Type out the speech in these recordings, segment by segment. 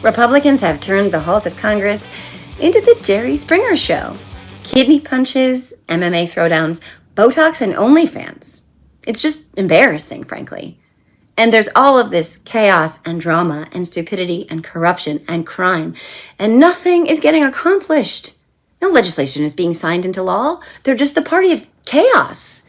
Republicans have turned the halls of Congress into the Jerry Springer Show. Kidney punches, MMA throwdowns, Botox, and OnlyFans. It's just embarrassing, frankly. And there's all of this chaos and drama and stupidity and corruption and crime, and nothing is getting accomplished. No legislation is being signed into law. They're just a party of chaos.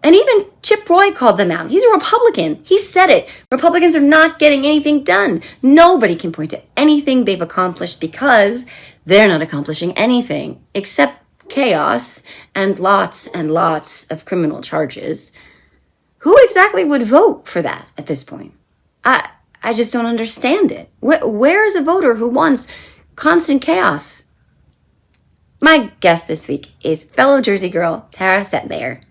And even Chip Roy called them out. He's a Republican. He said it. Republicans are not getting anything done. Nobody can point to anything they've accomplished because they're not accomplishing anything except chaos and lots of criminal charges. Who exactly would vote for that at this point? I just don't understand it. Where is a voter who wants constant chaos? My guest this week is fellow Jersey girl Tara Setmayer.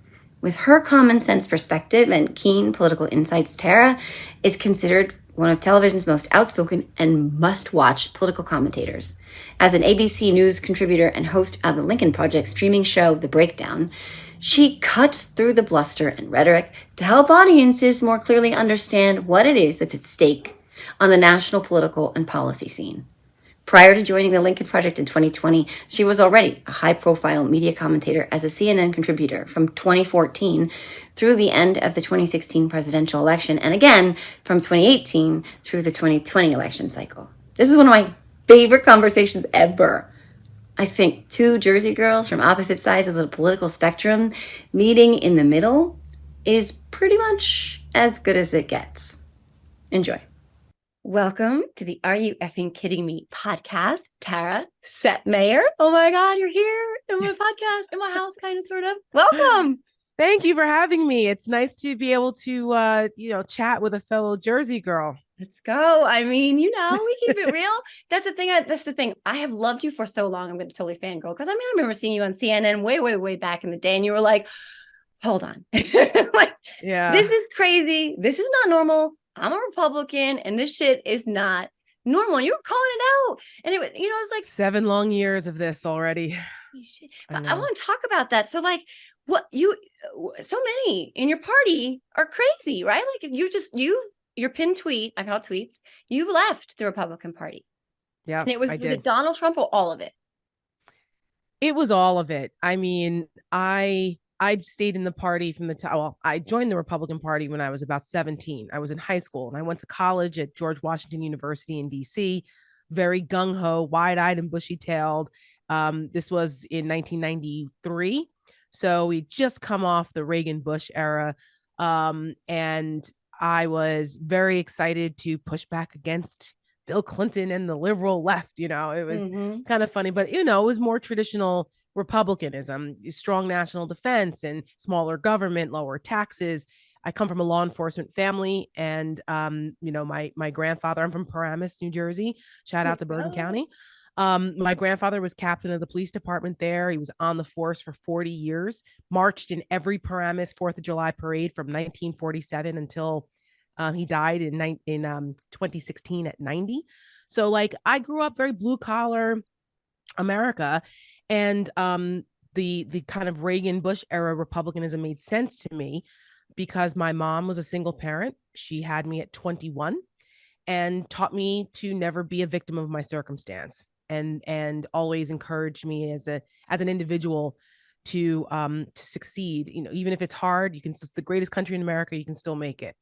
With her common sense perspective and keen political insights, Tara is considered one of television's most outspoken and must-watch political commentators. As an ABC News contributor and host of the Lincoln Project streaming show The Breakdown, she cuts through the bluster and rhetoric to help audiences more clearly understand what it is that's at stake on the national political and policy scene. Prior to joining the Lincoln Project in 2020, she was already a high-profile media commentator as a CNN contributor from 2014 through the end of the 2016 presidential election, and again from 2018 through the 2020 election cycle. This is one of my favorite conversations ever. I think two Jersey girls from opposite sides of the political spectrum meeting in the middle is pretty much as good as it gets. Enjoy. Welcome to the Are You Effing Kidding Me podcast, Tara Setmayer. Oh my God, you're here in my podcast, in my house, kind of, sort of. Welcome. Thank you for having me. It's nice to be able to, chat with a fellow Jersey girl. Let's go. I mean, we keep it real. That's the thing. I have loved you for so long. I'm going to totally fangirl because I remember seeing you on CNN way back in the day, and you were like, hold on. Yeah. This is crazy. This is not normal. I'm a Republican and this shit is not normal. You were calling it out. And it was, it was like 7 long years of this already. I want to talk about that. So so many in your party are crazy, right? Like your pinned tweet, I call it tweets, you left the Republican Party. Yeah. And it was with Donald Trump or all of it? It was all of it. I mean, I stayed in the party from the time. Well, I joined the Republican Party when I was about 17. I was in high school and I went to college at George Washington University in DC. Very gung-ho, wide-eyed and bushy-tailed. This was in 1993. So we just come off the Reagan-Bush era. And I was very excited to push back against Bill Clinton and the liberal left. It was kind of funny, but, it was more traditional Republicanism, strong national defense and smaller government, lower taxes. I come from a law enforcement family, and my grandfather, I'm from Paramus, New Jersey. Shout out to Bergen County. My grandfather was captain of the police department there. He was on the force for 40 years, marched in every Paramus 4th of July parade from 1947 until he died in 2016 at 90. So I grew up very blue collar America. And the kind of Reagan-Bush era Republicanism made sense to me because my mom was a single parent. She had me at 21 and taught me to never be a victim of my circumstance, and always encouraged me as an individual to succeed. Even if it's hard, it's the greatest country in America, you can still make it.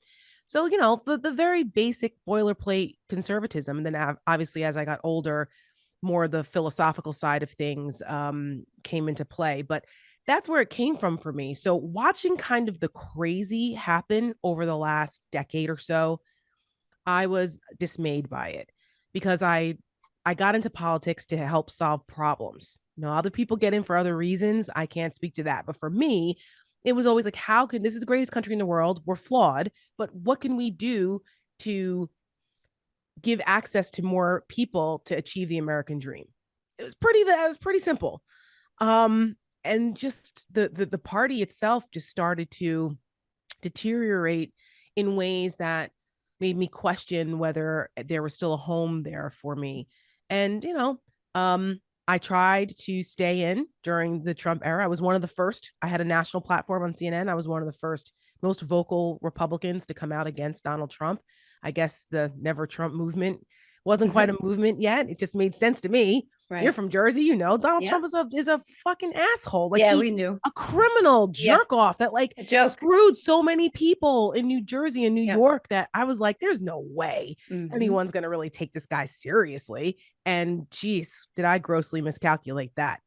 So, the very basic boilerplate conservatism. And then obviously, as I got older, more the philosophical side of things came into play, but that's where it came from for me. So watching kind of the crazy happen over the last decade or so, I was dismayed by it because I got into politics to help solve problems. Other people get in for other reasons. I can't speak to that. But for me, it was always like, this is the greatest country in the world. We're flawed, but what can we do to give access to more people to achieve the American dream? It was pretty simple. And just the party itself just started to deteriorate in ways that made me question whether there was still a home there for me. And, I tried to stay in during the Trump era. I was one of the first. I had a national platform on CNN. I was one of the first most vocal Republicans to come out against Donald Trump. I guess the Never Trump movement Wasn't quite a movement yet. It just made sense to me. You're Right. from Jersey, Donald Yeah. Trump is a fucking asshole. Like Yeah, we knew. a criminal Yeah. jerk off that like A joke. screwed so many people in New Jersey and New Yeah. York that I was like, there's no way Mm-hmm. anyone's gonna really take this guy seriously. And geez, did I grossly miscalculate that?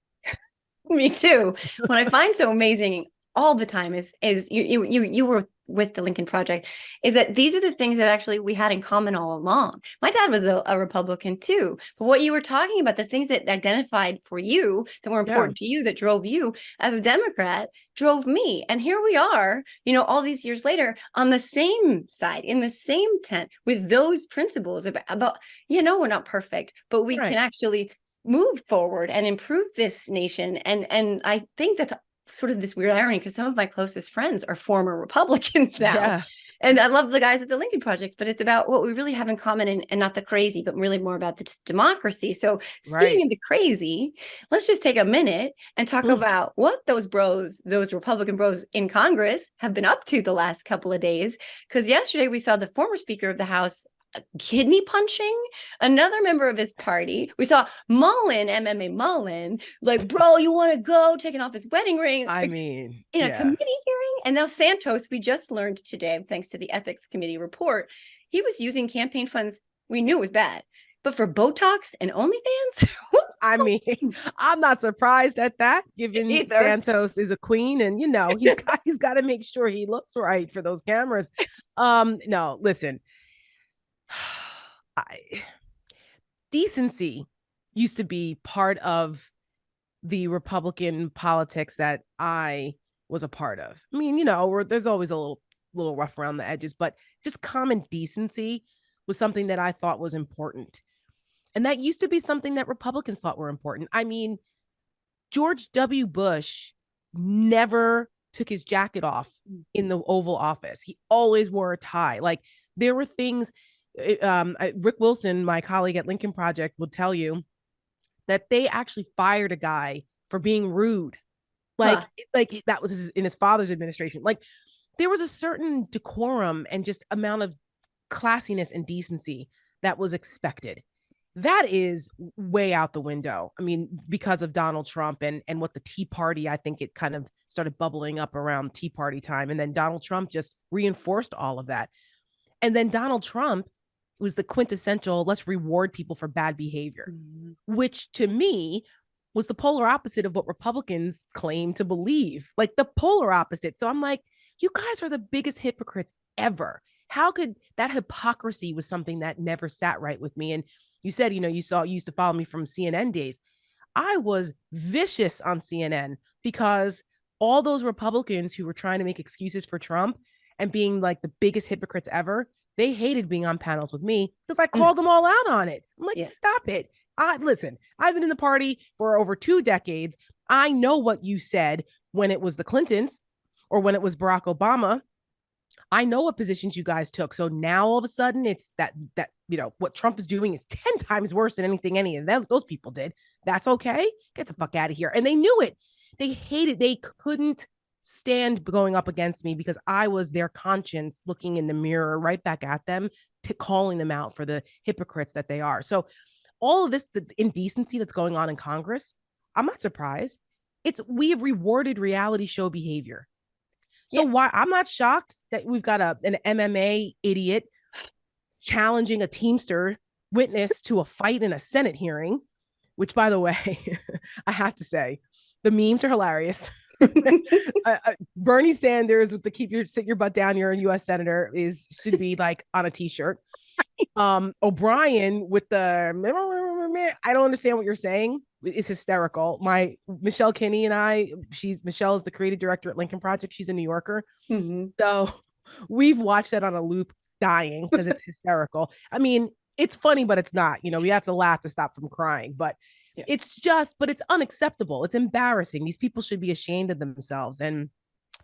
Me too. What I find so amazing all the time is you were with the Lincoln Project, is that these are the things that actually we had in common all along. My dad was a Republican too, but what you were talking about, the things that identified for you, that were Yeah. important to you, that drove you as a Democrat, drove me. And here we are, all these years later, on the same side, in the same tent, with those principles about we're not perfect, but we can actually move forward and improve this nation. And I think that's sort of this weird irony, because some of my closest friends are former Republicans now. Yeah. And I love the guys at the Lincoln Project, but it's about what we really have in common, and not the crazy, but really more about the democracy. So speaking of the crazy, let's just take a minute and talk about what those Republican bros in Congress have been up to the last couple of days. Because yesterday we saw the former Speaker of the House kidney punching another member of his party. We saw Mullen, MMA Mullen, like, bro, you want to go, taking off his wedding ring. I mean, in a committee hearing. And now Santos, we just learned today, thanks to the ethics committee report, he was using campaign funds we knew was bad, but for Botox and OnlyFans. I mean, I'm not surprised at that, given Santos is a queen, and he's got to make sure he looks right for those cameras. No, listen. Decency used to be part of the Republican politics that I was a part of. I mean, there's always a little rough around the edges, but just common decency was something that I thought was important. And that used to be something that Republicans thought were important. I mean, George W. Bush never took his jacket off in the Oval Office. He always wore a tie. Like, there were things. Rick Wilson, my colleague at Lincoln Project, will tell you that they actually fired a guy for being rude. Like that was in his father's administration. Like, there was a certain decorum and just amount of classiness and decency that was expected. That is way out the window. I mean, because of Donald Trump and what the Tea Party, I think it kind of started bubbling up around Tea Party time. And then Donald Trump just reinforced all of that. And then Donald Trump was the quintessential, let's reward people for bad behavior, which to me was the polar opposite of what Republicans claim to believe, like the polar opposite. So I'm like, you guys are the biggest hypocrites ever. How could that hypocrisy was something that never sat right with me? And you said, you used to follow me from CNN days. I was vicious on CNN because all those Republicans who were trying to make excuses for Trump and being like the biggest hypocrites ever, they hated being on panels with me because I called them all out on it. I'm like, stop it. Listen, I've been in the party for over 2 decades. I know what you said when it was the Clintons or when it was Barack Obama. I know what positions you guys took. So now all of a sudden it's that what Trump is doing is 10 times worse than anything any of those people did. That's okay. Get the fuck out of here. And they knew it. They hated. They couldn't stand going up against me because I was their conscience looking in the mirror right back at them, to calling them out for the hypocrites that they are. So all of this, the indecency that's going on in Congress, I'm not surprised. We have rewarded reality show behavior. So why I'm not shocked that we've got an MMA idiot challenging a Teamster witness to a fight in a Senate hearing, which, by the way, I have to say, the memes are hilarious. Bernie Sanders with the sit your butt down, you're a U.S. Senator should be like on a t-shirt. O'Brien with the I don't understand what you're saying is hysterical. My Michelle Kinney and Michelle is the creative director at Lincoln Project. She's a New Yorker. So we've watched that on a loop, dying because it's hysterical. I mean, it's funny, but it's not. We have to laugh to stop from crying. But it's unacceptable. It's embarrassing. These people should be ashamed of themselves. And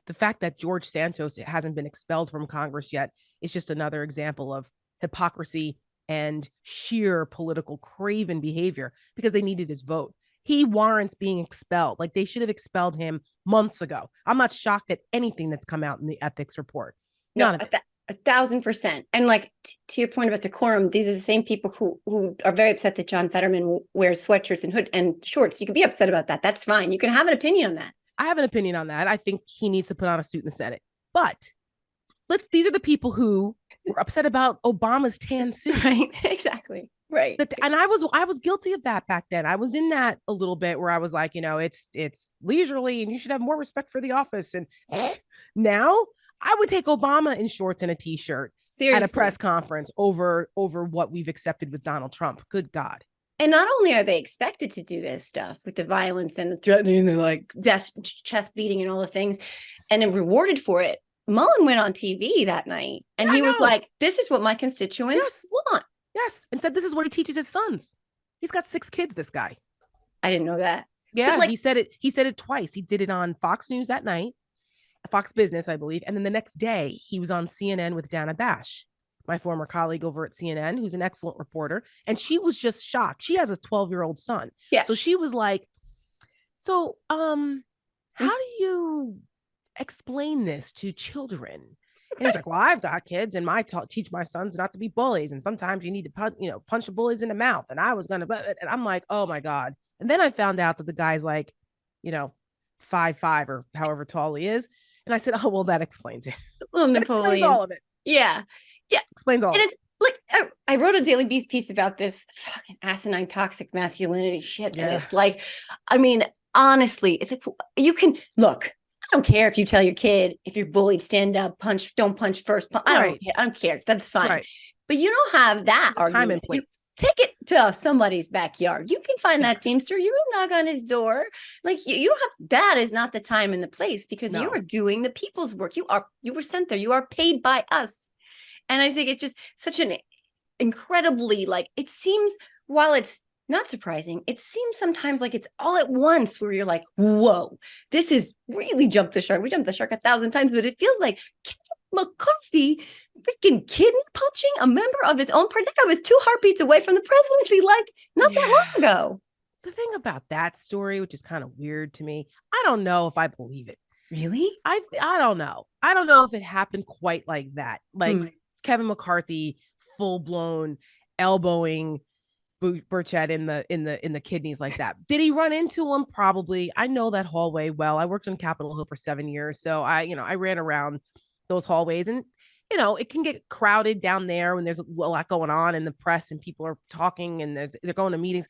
the fact that George Santos hasn't been expelled from Congress yet is just another example of hypocrisy and sheer political craven behavior, because they needed his vote. He warrants being expelled. Like, they should have expelled him months ago. I'm not shocked at anything that's come out in the ethics report. None of it. 1,000%. And like to your point about decorum, these are the same people who are very upset that John Fetterman wears sweatshirts and hood and shorts. You can be upset about that. That's fine. You can have an opinion on that. I have an opinion on that. I think he needs to put on a suit in the Senate. But these are the people who were upset about Obama's tan suit. Right. Exactly. Right. And I was guilty of that back then. I was in that a little bit where I was like, it's leisurely and you should have more respect for the office. And now I would take Obama in shorts and a t-shirt at a press conference over what we've accepted with Donald Trump. Good God. And not only are they expected to do this stuff with the violence and the threatening, the like death, chest beating and all the things, and then rewarded for it. Mullen went on TV that night and he was like, this is what my constituents want. Yes. And said, this is what he teaches his sons. He's got 6 kids, this guy. I didn't know that. Yeah. He said it twice. He did it on Fox News that night, Fox Business, I believe. And then the next day he was on CNN with Dana Bash, my former colleague over at CNN, who's an excellent reporter. And she was just shocked. She has a 12-year-old son. Yeah. So she was like, so, how do you explain this to children? And he's like, well, I've got kids and teach my sons not to be bullies. And sometimes you need to punch the bullies in the mouth. And I was going to, and I'm like, oh my God. And then I found out that the guy's like, 5'5" or however tall he is. And I said, oh, well, that explains it. Little Napoleon. Explains all of it. Yeah. Yeah. Explains all and of it. Like, I wrote a Daily Beast piece about this fucking asinine toxic masculinity shit. Yeah. And it's like, I mean, honestly, it's like, you can look. I don't care if you tell your kid, if you're bullied, stand up, punch, don't punch first. I don't care. That's fine. Right. But you don't have that argument. Time and place. Take it to somebody's backyard. You can find that Teamster. You will knock on his door. Like you don't have, that is not the time and the place because you are doing the people's work. You were sent there. You are paid by us. And I think it's just such an incredibly, like, it seems, while it's not surprising, it seems sometimes like it's all at once where you're like, whoa, this is really jumped the shark. We jumped the shark 1,000 times, but it feels like McCarthy freaking kidney punching a member of his own party. That guy was 2 heartbeats away from the presidency, like not that long ago. The thing about that story, which is kind of weird to me, I don't know if I believe it. Really? I don't know. I don't know if it happened quite like that. Like Kevin McCarthy, full blown elbowing Burchett in the kidneys like that. Did he run into him? Probably. I know that hallway well. I worked on Capitol Hill for 7 years, so I ran around those hallways, and it can get crowded down there when there's a lot going on in the press and people are talking and they're going to meetings.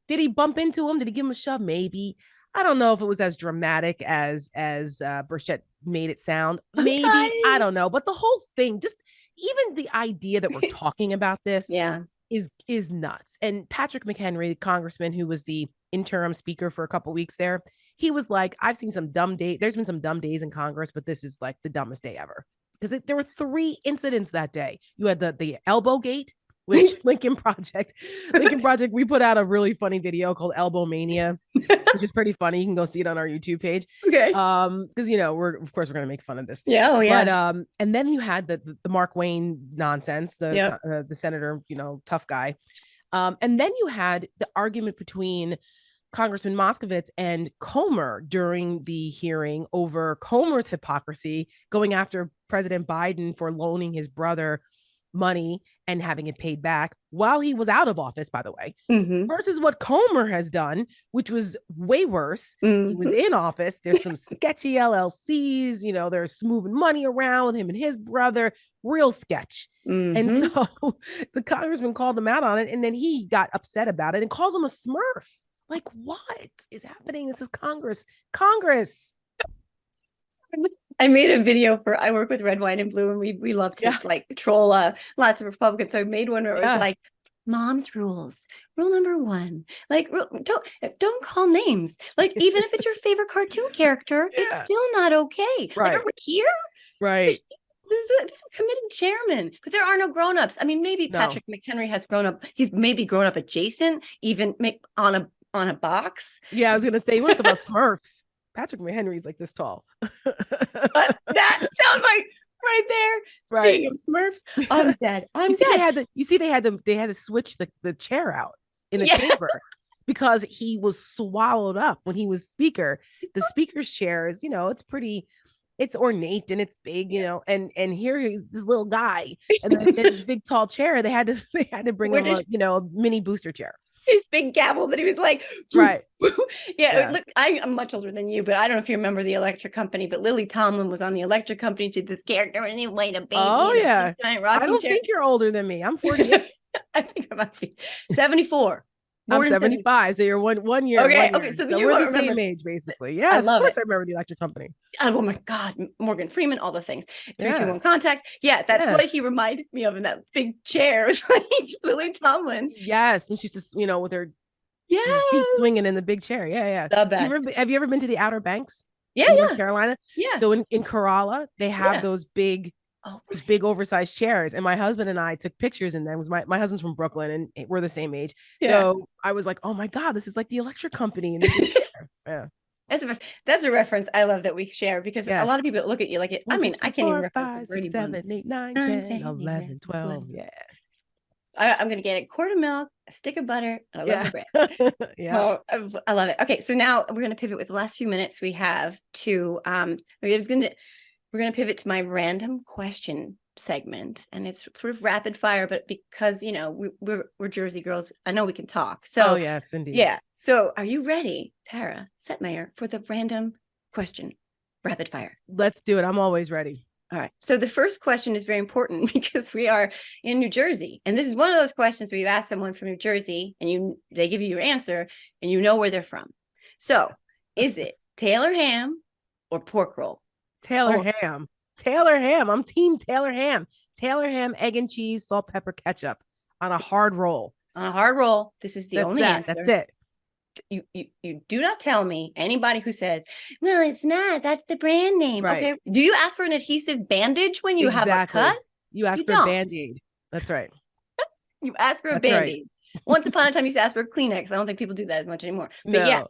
Did he bump into him? Did he give him a shove? Maybe. I don't know if it was as dramatic as Burchett made it sound. Maybe. I don't know. But the whole thing, just even the idea that we're talking about this is nuts. And Patrick McHenry, the congressman who was the interim speaker for a couple of weeks there, he was like, I've seen some dumb days. There's been some dumb days in Congress, but this is like the dumbest day ever. Because there were 3 incidents that day. You had the elbow gate, which Lincoln Project, we put out a really funny video called Elbow Mania, which is pretty funny. You can go see it on our YouTube page. Okay. Because we're gonna make fun of this. Yeah. Oh yeah. But and then you had the Mark Wayne nonsense, the senator, tough guy. And then you had the argument between Congressman Moskowitz and Comer during the hearing over Comer's hypocrisy, going after President Biden for loaning his brother money and having it paid back while he was out of office, by the way, versus what Comer has done, which was way worse. He was in office. There's some sketchy LLCs, there's moving money around with him and his brother, real sketch. And so the congressman called him out on it, and then he got upset about it and calls him a smurf. Like, what is happening? This is Congress. I made a video I work with Red, White, and Blue, and we love to like troll lots of Republicans. So I made one where it was like, mom's rules. Rule number 1, like, don't call names. Like, even if it's your favorite cartoon character, it's still not okay. Right. Like, are we here? Right. This is a committed chairman, but there are no grown-ups. I mean, maybe Patrick McHenry has grown up. He's maybe grown up adjacent, even on a box. Yeah, I was gonna say, what's about Smurfs? Patrick McHenry's like this tall. But that sound like right there. Right. Speaking of Smurfs, I'm dead. They had to switch the chair out in the chamber because he was swallowed up when he was speaker. The speaker's chair is, it's pretty it's ornate and it's big, you know, and here he's this little guy, and then this big tall chair. They had to bring him a, you know, a mini booster chair. His big gavel that he was like, right. Yeah. Look, I'm much older than you, but I don't know if you remember the Electric Company, but Lily Tomlin was on the Electric Company to this character and he weighed a baby. Oh, yeah. Giant I don't think you're older than me. I'm 48. I think I might be 74. I'm 75, so you're one year. Okay, one year. okay, so we're the same age, basically. Yes, of course I remember the Electric Company. Oh my God, Morgan Freeman, all the things. 3-2-1 contact. Yeah, that's what he reminded me of in that big chair. It was like Lily Tomlin. Yes, and she's just, you know, with her feet swinging in the big chair. Yeah. The best. Have you ever been to the Outer Banks? Yeah, North Carolina. Yeah. So in Corolla, they have those big. Those big oversized chairs, and my husband and I took pictures in them. My husband's from Brooklyn, and we're the same age. So I was like, oh my God, this is like the Electric Company in the big chair. Yeah. That's the best. That's a reference I love that we share because a lot of people look at you like it. I mean, I can't even reference 5, 6, 7, 8, 9, 10, 11, 12. Yeah. I'm gonna get a quart of milk, a stick of butter, and I love the bread. Yeah. Oh, I love it. Okay, so now we're gonna pivot with the last few minutes we have to we're going to pivot to my random question segment, and it's sort of rapid fire, but because, you know, we're Jersey girls, I know we can talk. So, yes, indeed. Yeah. So are you ready, Tara Setmayer, for the random question rapid fire? Let's do it. I'm always ready. All right. So the first question is very important because we are in New Jersey, and this is one of those questions where you ask someone from New Jersey and they give you your answer and you know where they're from. So is it Taylor ham or pork roll? Taylor ham. Taylor ham. I'm team Taylor ham. Taylor ham, egg and cheese, salt, pepper, ketchup on a hard roll. On a hard roll. This is the only answer. That's it. You do not tell me anybody who says, well, it's not. That's the brand name. Right. Okay. Do you ask for an adhesive bandage when you have a cut? You ask for a Band-Aid. That's right. You ask for a Band-Aid. Right. Once upon a time, you used to ask for a Kleenex. I don't think people do that as much anymore. But yeah,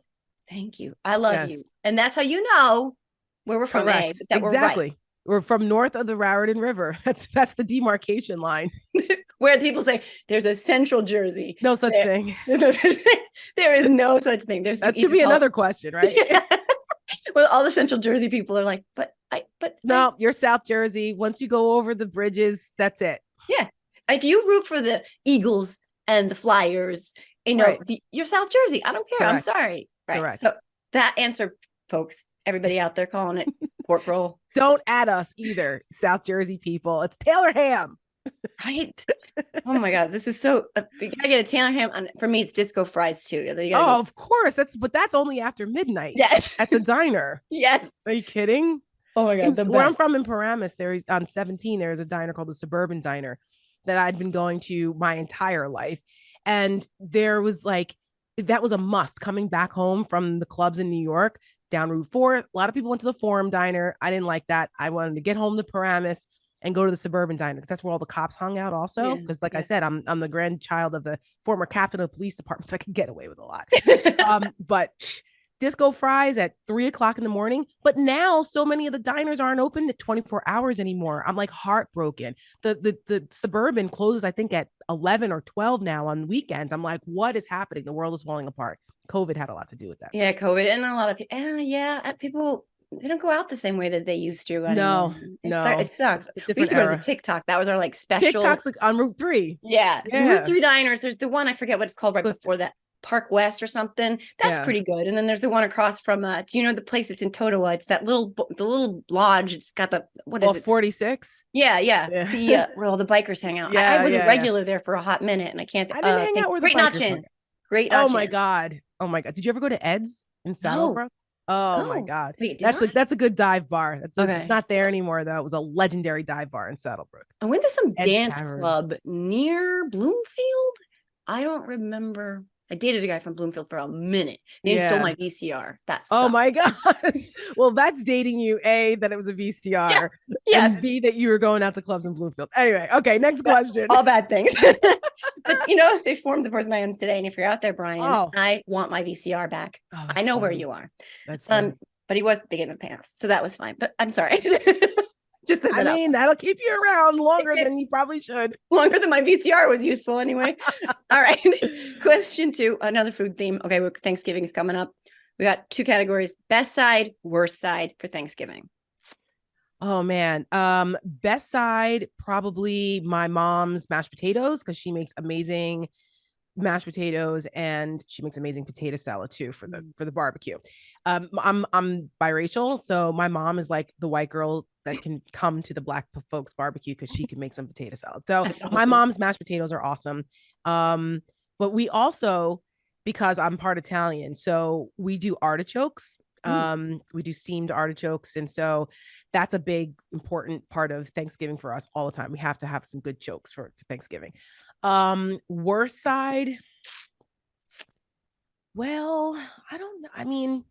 thank you. I love you. And that's how you know where we're from. Correct. That exactly. We're from north of the Raritan River. That's the demarcation line. Where people say there's a central Jersey. No such thing. There is no such thing. That should be another question, right? Yeah. Well, all the central Jersey people are like, no, you're South Jersey. Once you go over the bridges, that's it. Yeah. If you root for the Eagles and the Flyers, you know, you're South Jersey. I don't care. Correct. I'm sorry. Right. Correct. So that answer, folks, everybody out there calling it pork roll. Don't add us either, South Jersey people. It's Taylor ham. Right. Oh my God. This is so you gotta get a Taylor ham. For me, it's disco fries too. Of course. That's only after midnight. Yes. At the diner. Yes. Are you kidding? Oh my God. Where I'm from in Paramus, there's on 17, there's a diner called the Suburban Diner that I'd been going to my entire life. And there was that was a must coming back home from the clubs in New York down Route 4. A lot of people went to the Forum Diner. I didn't like that. I wanted to get home to Paramus and go to the Suburban Diner because that's where all the cops hung out also. Because I said, I'm the grandchild of the former captain of the police department, so I can get away with a lot. But disco fries at 3:00 in the morning. But now so many of the diners aren't open at 24 hours anymore. I'm like heartbroken. The Suburban closes, I think, at 11 or 12 now on weekends. I'm like, what is happening? The world is falling apart. COVID had a lot to do with that. Yeah, COVID and a lot of people. They don't go out the same way that they used to. No. It sucks. We used to go to the TikTok. That was our special. TikTok's on Route 3. Yeah. Route 3 diners. There's the one, I forget what it's called before that. Park West or something. That's pretty good. And then there's the one across from, do you know the place that's in Totowa? It's that the little lodge. It's got what is it? 46? Yeah. Where all the bikers hang out. I was a regular there for a hot minute and I can't. I didn't hang out where the bikers hang out. Great. Oh my God. Did you ever go to Ed's in Saddlebrook? Oh my God. Wait, that's a good dive bar. It's not there anymore though. It was a legendary dive bar in Saddlebrook. I went to some dance club near Bloomfield. I don't remember. I dated a guy from Bloomfield for a minute. They stole my VCR. Oh my gosh. Well, that's dating you. A, that it was a VCR. Yeah. And B, that you were going out to clubs in Bloomfield. Anyway, okay, next question. All bad things. But they formed the person I am today. And if you're out there, Brian, I want my VCR back. I know where you are. That's funny. But he was big in the pants. So that was fine. But I'm sorry. That'll keep you around longer than you probably should. Longer than my VCR was useful anyway. All right. Question 2, another food theme. Okay, Thanksgiving is coming up. We got 2 categories: best side, worst side for Thanksgiving. Oh man. Best side, probably my mom's mashed potatoes because she makes amazing mashed potatoes and she makes amazing potato salad too for the barbecue. I'm biracial, so my mom is like the white girl that can come to the black folks barbecue because she can make some potato salad. So That's my awesome. mom's mashed potatoes are awesome. Um, but we also, because I'm part Italian, so we do artichokes. Ooh, We do steamed artichokes, and so that's a big important part of Thanksgiving for us all the time. We have to have some good chokes for Thanksgiving. Worst side, well, I don't know. I mean,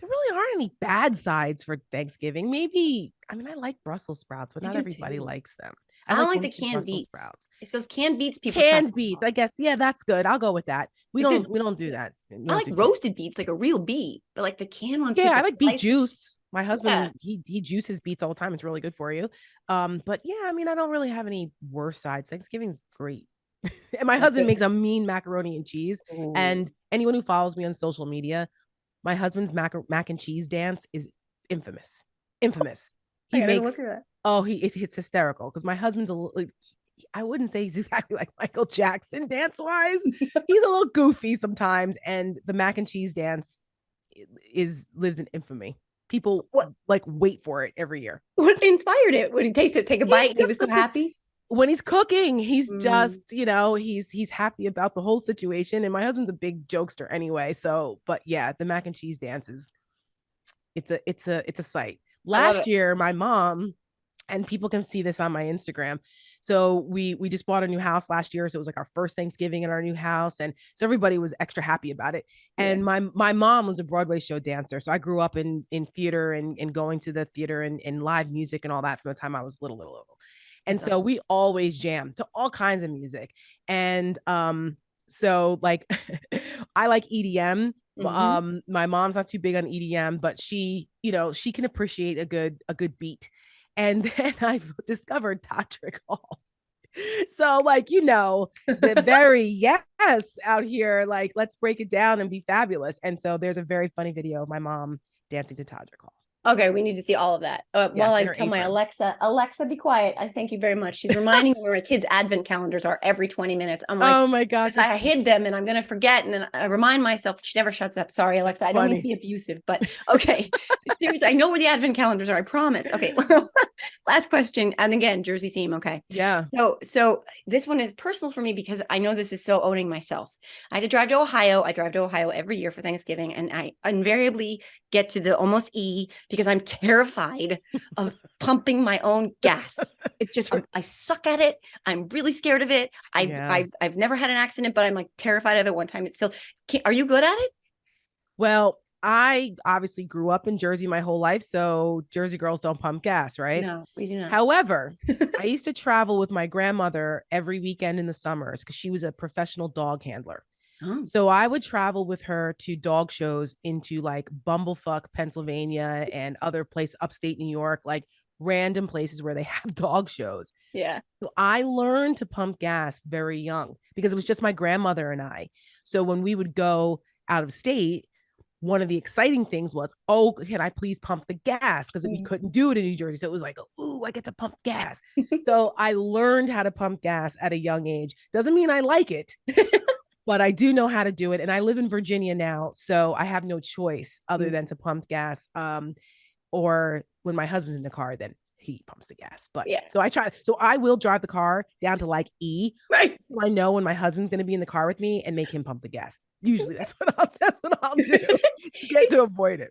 there really aren't any bad sides for Thanksgiving. Maybe, I mean, I like Brussels sprouts, but I not do everybody too. likes them. I I don't like like the roasted canned Brussels beets. sprouts. It's those canned beets people trash Canned beets, talk. I guess. Yeah, that's good. I'll go with that. We Like there's don't we don't do that. We I don't like do canned. roasted beets, like a real beet, but like the canned ones Yeah, I people like beet slice. juice. My Yeah, husband, he juices beets all the time. It's really good for you. But yeah, I mean, I don't really have any worse sides. Thanksgiving's great. And my that's husband good. makes a mean macaroni and cheese. Ooh. And anyone who follows me on social media, my husband's mac and cheese dance is infamous. Infamous. I He gotta look makes, at that. oh, it's hysterical because my husband's like, I wouldn't say he's exactly like Michael Jackson dance wise. He's a little goofy sometimes, and the mac and cheese dance is lives in infamy. People What like wait for it every year. what inspired it? When he tasted it, take a He's bite, and he just was so happy. when he's cooking, he's Mm, just, he's happy about the whole situation. And my husband's a big jokester anyway. So, but yeah, the mac and cheese dance is it's a sight. I love Last it. year, my mom, and people can see this on my Instagram. So we just bought a new house last year. So it was like our first Thanksgiving in our new house. And so everybody was extra happy about it. Yeah, And my mom was a Broadway show dancer. So I grew up in theater and going to the theater and live music and all that from the time I was little. And that's so awesome. we always jammed to all kinds of music. And so like I like EDM. Hmm. My mom's not too big on EDM, but she can appreciate a good beat. And then I've discovered Tantric Hall. So like, the very yes out here, like let's break it down and be fabulous. And so there's a very funny video of my mom dancing to Tantric Hall. Okay, we need to see all of that. While Yes, I in her tell my apron. Alexa, be quiet. I thank you very much. She's reminding me where my kids' advent calendars are every 20 minutes. I'm like, Oh my gosh, I hid them and I'm gonna forget. And then I remind myself. She never shuts up. Sorry, that's Alexa. I don't mean to funny. be abusive, but okay. Seriously, I know where the advent calendars are. I promise. Okay. Last question. And again, Jersey theme. Okay. Yeah. So this one is personal for me because I know this is so owning myself. I had to drive to Ohio. I drive to Ohio every year for Thanksgiving, and I invariably get to the almost E because I'm terrified of pumping my own gas. It's just I suck at it. I'm really scared of it. I've Yeah. I've I've never had an accident, but I'm like terrified of it. One time it's filled. Are you good at it? Well, I obviously grew up in Jersey my whole life, so Jersey girls don't pump gas, right? No, we do not. However, I used to travel with my grandmother every weekend in the summers because she was a professional dog handler. Oh, So I would travel with her to dog shows into like Bumblefuck, Pennsylvania, and other places upstate New York, like random places where they have dog shows. yeah. So I learned to pump gas very young because it was just my grandmother and I. So when we would go out of state, one of the exciting things was, oh, can I please pump the gas? Because we couldn't do it in New Jersey. So it was like, oh, I get to pump gas. So I learned how to pump gas at a young age. Doesn't mean I like it, but I do know how to do it. And I live in Virginia now. So I have no choice other than to pump gas. Or when my husband's in the car, then he pumps the gas. But Yeah. so I will drive the car down to like E. Right. I know when my husband's going to be in the car with me and make him pump the gas. Usually that's what I'll do to get to avoid it.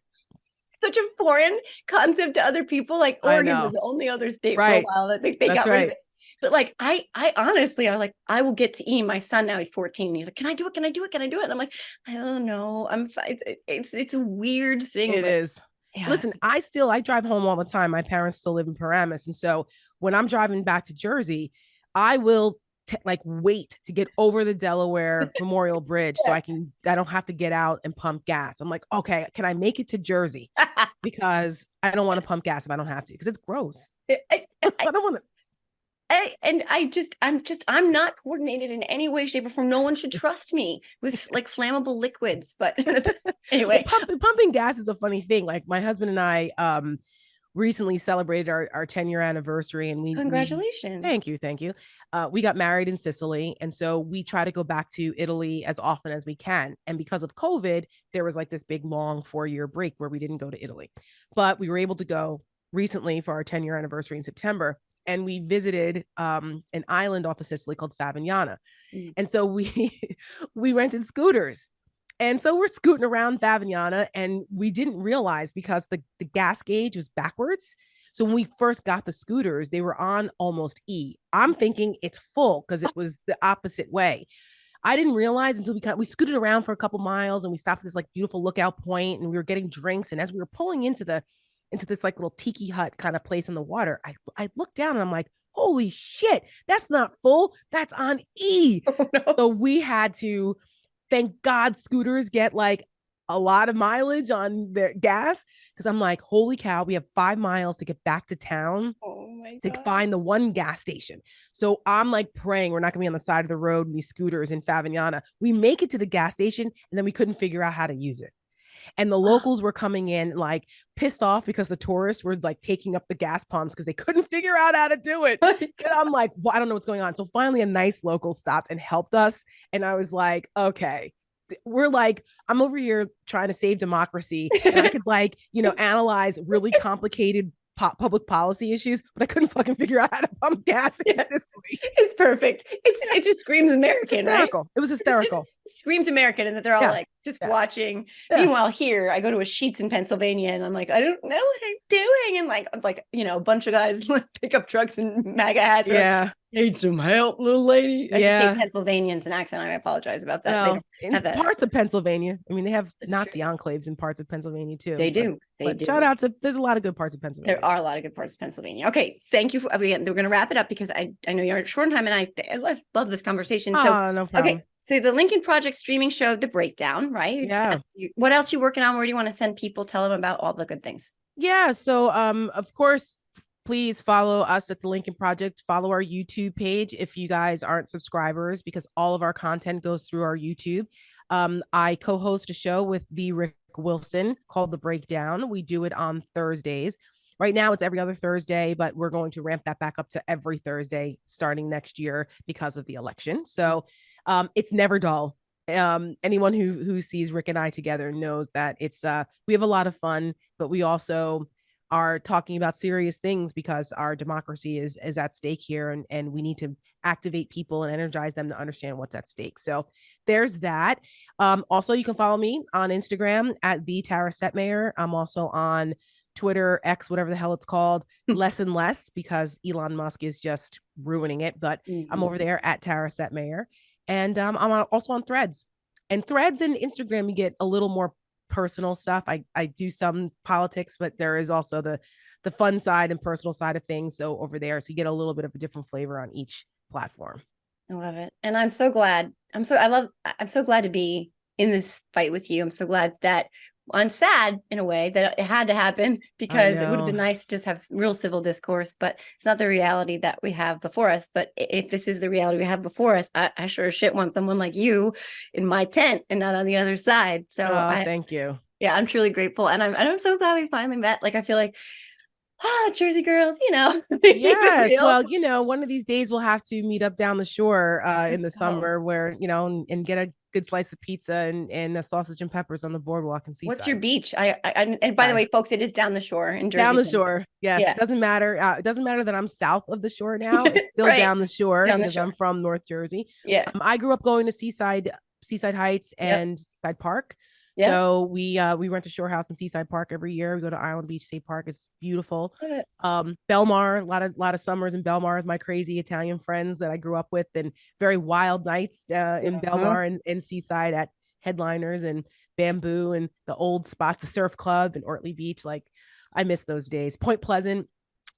Such a foreign concept to other people. Like I Oregon was know. the only other state for a Right. while that they That's got rid of right. it. But like I honestly, I like I will get to E. My son now he's 14. And he's like, can I do it? Can I do it? Can I do it? And I'm like, I don't know. I'm fine. It's a weird thing, It but is. yeah. Listen, I drive home all the time. My parents still live in Paramus. And so when I'm driving back to Jersey, I will like wait to get over the Delaware Memorial Bridge so I don't have to get out and pump gas. I'm like, okay, can I make it to Jersey? Because I don't want to pump gas if I don't have to, because it's gross. I don't want to. I'm not coordinated in any way, shape, or form. No one should trust me with like flammable liquids. But Well, anyway, pumping gas is a funny thing. Like my husband and I, recently celebrated our 10-year anniversary, and Congratulations. Thank you. We got married in Sicily, and so we try to go back to Italy as often as we can. And because of COVID, there was like this big long 4-year break where we didn't go to Italy, but we were able to go recently for our 10-year anniversary in September, and we visited an island off of Sicily called Favignana. And so we rented scooters. And so we're scooting around Favignana, and we didn't realize because the gas gauge was backwards. So when we first got the scooters, they were on almost E. I'm thinking it's full because it was the opposite way. I didn't realize until we scooted around for a couple miles, and we stopped at this like beautiful lookout point, and we were getting drinks. And as we were pulling into this like little tiki hut kind of place in the water, I looked down and I'm like, holy shit, that's not full. That's on E. Oh, no. So we had to, thank God scooters get like a lot of mileage on their gas, because I'm like, holy cow, we have 5 miles to get back to town to find the one gas station. So I'm like praying we're not gonna be on the side of the road in these scooters in Favignana. We make it to the gas station, and then we couldn't figure out how to use it. And the locals were coming in like pissed off because the tourists were like taking up the gas pumps because they couldn't figure out how to do it. And I'm like, well, I don't know what's going on. So finally a nice local stopped and helped us. And I was like, okay, we're like, I'm over here trying to save democracy. And I could like, analyze really complicated public policy issues, but I couldn't fucking figure out how to pump gas in Sicily. It's perfect. It just screams American, right? It was hysterical. Screams American, and that they're all like just watching. Meanwhile, here I go to a Sheetz in Pennsylvania, and I'm like, I don't know what I'm doing, and like a bunch of guys like pick up trucks and MAGA hats. Yeah. Need some help, little lady. I just hate Pennsylvanians and accent. I apologize about that. No, in parts of Pennsylvania. I mean, they have Nazi enclaves in parts of Pennsylvania too. They do. But shout out to, there's a lot of good parts of Pennsylvania. There are a lot of good parts of Pennsylvania. Okay, thank you. We're going to wrap it up because I know you're short on time, and I love this conversation. So, no problem. Okay, so the Lincoln Project streaming show, The Breakdown, right? Yeah. What else you working on? Where do you want to send people? Tell them about all the good things. Yeah. So, of course, please follow us at the Lincoln Project. Follow our YouTube page if you guys aren't subscribers, because all of our content goes through our YouTube. I co-host a show with the Rick Wilson called The Breakdown. We do it on Thursdays. Right now it's every other Thursday, but we're going to ramp that back up to every Thursday starting next year because of the election. So it's never dull. Anyone who sees Rick and I together knows that it's we have a lot of fun, but we also are talking about serious things because our democracy is at stake here, and we need to activate people and energize them to understand what's at stake. So there's that. Also, you can follow me on Instagram at the Tara Setmayer. I'm also on Twitter, X, whatever the hell it's called, less and less because Elon Musk is just ruining it. But I'm over there at Tara Setmayer. And I'm also on Threads. And Threads and Instagram, you get a little more personal stuff. I do some politics, but there is also the fun side and personal side of things. So over there, so you get a little bit of a different flavor on each platform. I love it. And I'm so glad. I'm so glad to be in this fight with you. I'm so glad that I'm sad in a way that it had to happen, because it would have been nice to just have real civil discourse, but it's not the reality that we have before us. But if this is the reality we have before us, I sure as shit want someone like you in my tent and not on the other side. So thank you. Yeah, I'm truly grateful. And I'm so glad we finally met. Like, I feel like, Jersey girls, Yes. Well, one of these days we'll have to meet up down the shore in the summer where, and get a good slice of pizza and a sausage and peppers on the boardwalk and Seaside. What's your beach? And by the way, folks, it is down the shore in Jersey. Down the shore. Yes. Yeah. It doesn't matter. It doesn't matter that I'm south of the shore now. It's still down the shore because I'm from North Jersey. Yeah. I grew up going to Seaside Heights and Seaside Park. Yeah. So we rent a shore house in Seaside Park every year. We go to Island Beach State Park. It's beautiful. Belmar, a lot of summers in Belmar with my crazy Italian friends that I grew up with, and very wild nights in Belmar and Seaside at Headliners and Bamboo and the old spot, the Surf Club and Ortley Beach. Like, I miss those days. Point Pleasant.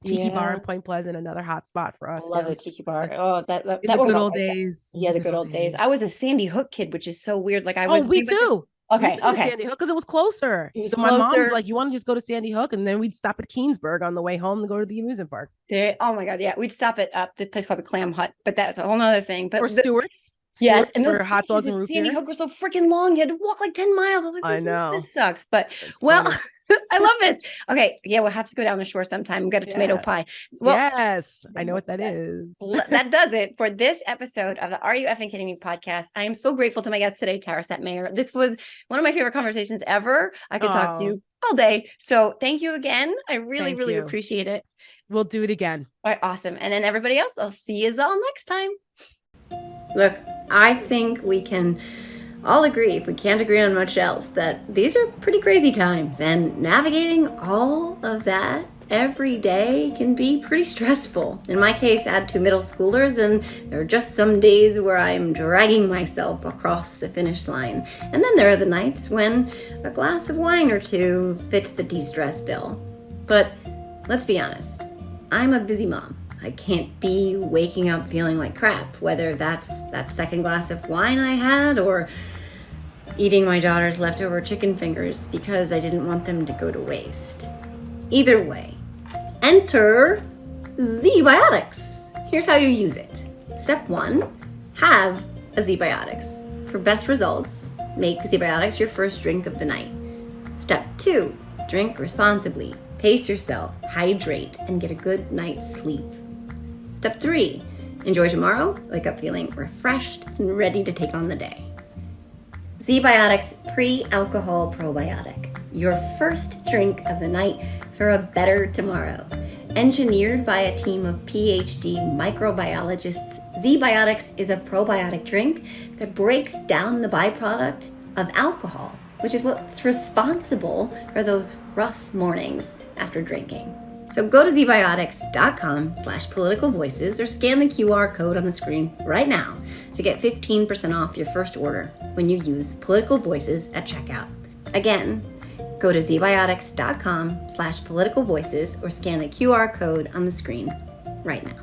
Tiki Bar in Point Pleasant, another hot spot for us. I love the Tiki Bar. Oh, that the good old days. Yeah, the good old days. I was a Sandy Hook kid, which is so weird. Like, I was. Oh, me too. Okay. Sandy Hook because it was closer. My mom like, you want to just go to Sandy Hook, and then we'd stop at Keensburg on the way home and go to the amusement park. Oh my god, yeah, we'd stop at this place called the Clam Hut, but that's a whole nother thing. But Stewart's. Yes, and those hot dogs and root beer. Sandy Hook were so freaking long. You had to walk like 10 miles. I was like, I know this sucks. But I love it. Okay. Yeah, we'll have to go down the shore sometime and get a tomato pie. Well, yes, I know what that is. That does it for this episode of the Are You Effing Kidding Me podcast. I am so grateful to my guest today, Tara Setmayer. This was one of my favorite conversations ever. I could talk to you all day. So thank you again. I really appreciate it. We'll do it again. All right, awesome. And then everybody else, I'll see you all next time. Look, I think we can all agree, if we can't agree on much else, that these are pretty crazy times, and navigating all of that every day can be pretty stressful. In my case, I had 2 middle schoolers, and there are just some days where I'm dragging myself across the finish line. And then there are the nights when a glass of wine or 2 fits the de-stress bill. But let's be honest, I'm a busy mom. I can't be waking up feeling like crap, whether that's that second glass of wine I had or eating my daughter's leftover chicken fingers because I didn't want them to go to waste. Either way, enter ZBiotics. Here's how you use it. Step 1, have a ZBiotics. For best results, make ZBiotics your first drink of the night. Step 2, drink responsibly. Pace yourself, hydrate, and get a good night's sleep. Step 3, enjoy tomorrow, wake up feeling refreshed and ready to take on the day. ZBiotics Pre-Alcohol Probiotic, your first drink of the night for a better tomorrow. Engineered by a team of PhD microbiologists, ZBiotics is a probiotic drink that breaks down the byproduct of alcohol, which is what's responsible for those rough mornings after drinking. So go to zbiotics.com/politicalvoices or scan the QR code on the screen right now to get 15% off your first order when you use Political Voices at checkout. Again, go to zbiotics.com/politicalvoices or scan the QR code on the screen right now.